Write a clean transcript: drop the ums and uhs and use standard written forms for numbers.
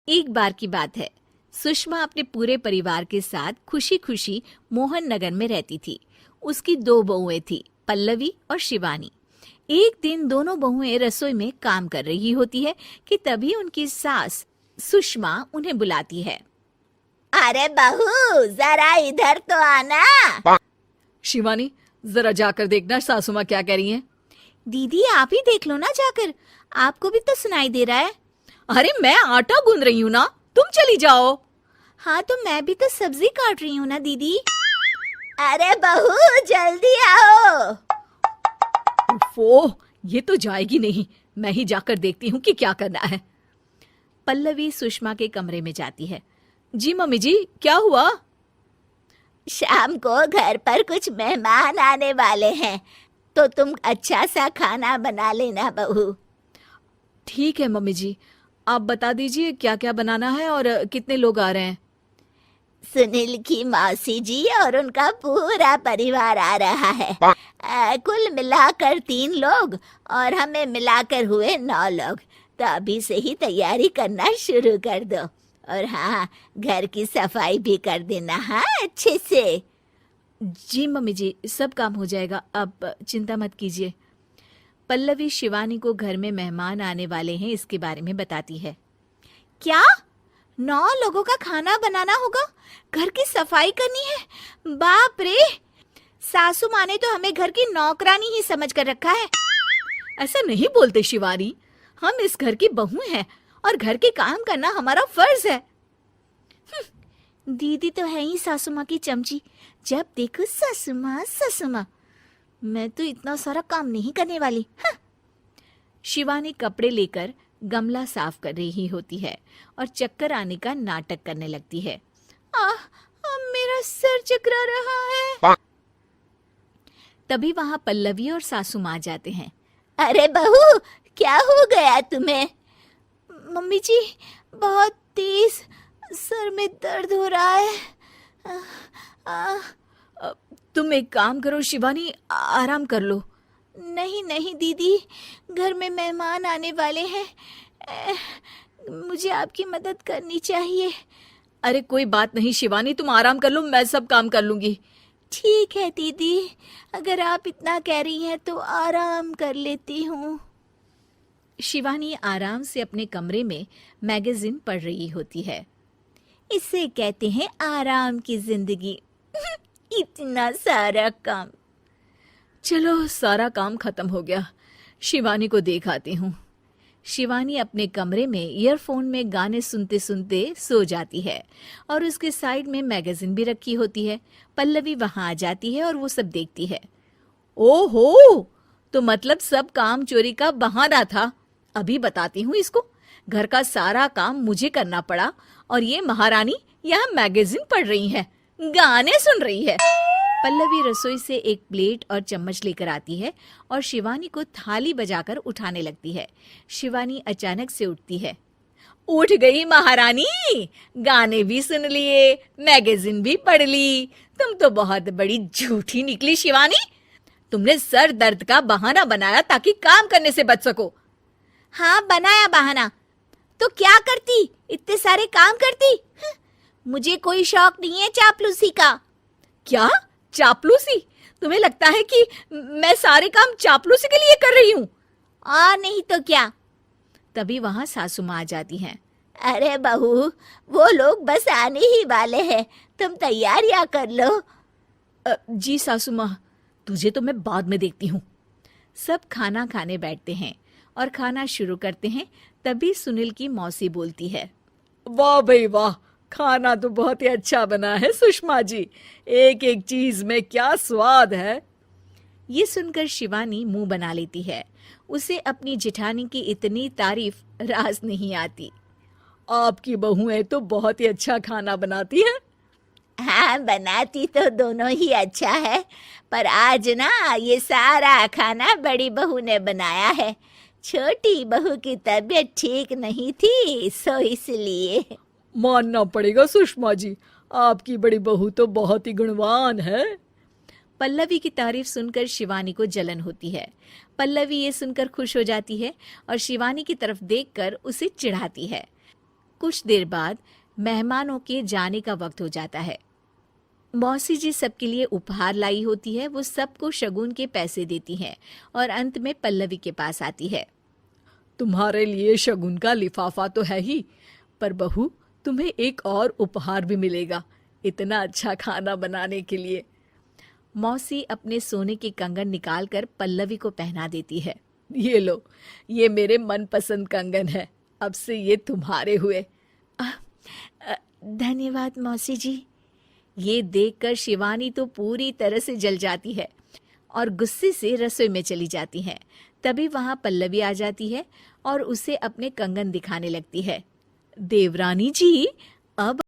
एक बार की बात है, सुषमा अपने पूरे परिवार के साथ खुशी खुशी मोहन नगर में रहती थी। उसकी दो बहुएं थी, पल्लवी और शिवानी। एक दिन दोनों बहुएं रसोई में काम कर रही होती है कि तभी उनकी सास सुषमा उन्हें बुलाती है। अरे बहू, जरा इधर तो आना। शिवानी, जरा जाकर देखना सासू माँ क्या कह रही हैं। दीदी आप ही देख लो ना जाकर, आपको भी तो सुनाई दे रहा है। अरे मैं आटा गूंद रही हूँ ना, तुम चली जाओ। हाँ तो मैं भी तो सब्जी काट रही हूँ ना दीदी। अरे बहू जल्दी आओ। ओह, ये तो जाएगी नहीं। मैं ही जाकर देखती हूँ कि क्या करना है। पल्लवी सुषमा के कमरे में जाती है। जी मम्मी जी, क्या हुआ? शाम को घर पर कुछ मेहमान आने वाले हैं, तो तुम अच्छा सा खाना बना लेना बहू। ठीक है मम्मी जी, आप बता दीजिए क्या क्या बनाना है और कितने लोग आ रहे हैं। सुनील की मौसी जी और उनका पूरा परिवार आ रहा है। कुल मिलाकर 3 लोग और हमें मिलाकर हुए 9 लोग। तो अभी से ही तैयारी करना शुरू कर दो। और हाँ, घर की सफाई भी कर देना, हाँ अच्छे से। जी मम्मी जी, सब काम हो जाएगा, आप चिंता मत कीजिए। पल्लवी शिवानी को घर में मेहमान आने वाले हैं इसके बारे में बताती है। क्या 9 लोगों का खाना बनाना होगा, घर की सफाई करनी है? बाप रे, सासू माँ ने तो हमें घर की नौकरानी ही समझ कर रखा है। ऐसा नहीं बोलते शिवानी, हम इस घर की बहू हैं और घर के काम करना हमारा फर्ज है। दीदी तो है ही सासू माँ की चमची, जब देखो सासू माँ सासू माँ। मैं तो इतना सारा काम नहीं करने वाली। शिवानी कपड़े लेकर गमला साफ कर रही होती है और चक्कर आने का नाटक करने लगती है। मेरा सर चकरा रहा है। तभी वहां पल्लवी और सासू माँ जाते हैं। अरे बहू, क्या हो गया तुम्हें? मम्मी जी, बहुत तेज सर में दर्द हो रहा है। तुम एक काम करो शिवानी, आराम कर लो। नहीं नहीं दीदी, घर में मेहमान आने वाले हैं, मुझे आपकी मदद करनी चाहिए। अरे कोई बात नहीं शिवानी, तुम आराम कर लो, मैं सब काम कर लूंगी। ठीक है दीदी, अगर आप इतना कह रही हैं तो आराम कर लेती हूँ। शिवानी आराम से अपने कमरे में मैगजीन पढ़ रही होती है। इसे कहते हैं आराम की जिंदगी। इतना सारा काम। चलो सारा काम खत्म हो गया, शिवानी को देख आती हूँ। शिवानी अपने कमरे में ईयरफोन में गाने सुनते सुनते सो जाती है और उसके साइड में मैगजीन भी रखी होती है। पल्लवी वहां आ जाती है और वो सब देखती है। ओहो, तो मतलब सब काम चोरी का बहाना था। अभी बताती हूँ इसको। घर का सारा काम मुझे करना पड़ा और ये महारानी यहाँ मैगजीन पढ़ रही है, गाने सुन रही है। पल्लवी रसोई से एक प्लेट और चम्मच लेकर आती है और शिवानी को थाली बजाकर उठाने लगती है। शिवानी अचानक से उठती है। उठ गई महारानी, गाने भी सुन लिए, मैगजीन भी पढ़ ली। तुम तो बहुत बड़ी झूठी निकली शिवानी। तुमने सर दर्द का बहाना बनाया ताकि काम करने से बच सको। हाँ बनाया बहाना, तो क्या करती, इतने सारे काम करती। मुझे कोई शौक नहीं है चापलूसी का। क्या चापलूसी? तुम्हें लगता है कि मैं सारे काम चापलूसी के लिए कर रही हूँ? नहीं तो क्या। तभी वहां सासू माँ आ जाती हैं। अरे बहू, वो लोग बस आने ही वाले हैं, तुम तैयारियां कर लो। जी सासू माँ, तुझे तो मैं बाद में देखती हूँ। सब खाना खाने बैठते हैं और खाना शुरू करते हैं। तभी सुनील की मौसी बोलती है। वाह भाई वाह, खाना तो बहुत ही अच्छा बना है सुषमा जी, एक एक चीज में क्या स्वाद है। ये सुनकर शिवानी मुंह बना लेती है। उसे अपनी जेठानी की इतनी तारीफ रास नहीं आती। आपकी बहुएं तो बहुत ही अच्छा खाना बनाती हैं। हाँ बनाती तो दोनों ही अच्छा है, पर आज ना ये सारा खाना बड़ी बहू ने बनाया है। छोटी बहू की तबीयत ठीक नहीं थी, सो इसलिए। मानना पड़ेगा सुषमा जी, आपकी बड़ी बहू तो बहुत ही गुणवान है। पल्लवी की तारीफ सुनकर शिवानी को जलन होती है। पल्लवी ये सुनकर खुश हो जाती है और शिवानी की तरफ देखकर उसे चिढ़ाती है। कुछ देर बाद मेहमानों के जाने का वक्त हो जाता है। मौसी जी सबके लिए उपहार लाई होती है। वो सबको शगुन के पैसे देती हैं और अंत में पल्लवी के पास आती है। तुम्हारे लिए शगुन का लिफाफा तो है ही, पर बहू तुम्हें एक और उपहार भी मिलेगा इतना अच्छा खाना बनाने के लिए। मौसी अपने सोने के कंगन निकालकर पल्लवी को पहना देती है। ये लो, ये मेरे मनपसंद कंगन है, अब से ये तुम्हारे हुए। धन्यवाद मौसी जी। ये देखकर शिवानी तो पूरी तरह से जल जाती है और गुस्से से रसोई में चली जाती है। तभी वहां पल्लवी आ जाती है और उसे अपने कंगन दिखाने लगती है। देवरानी जी, अब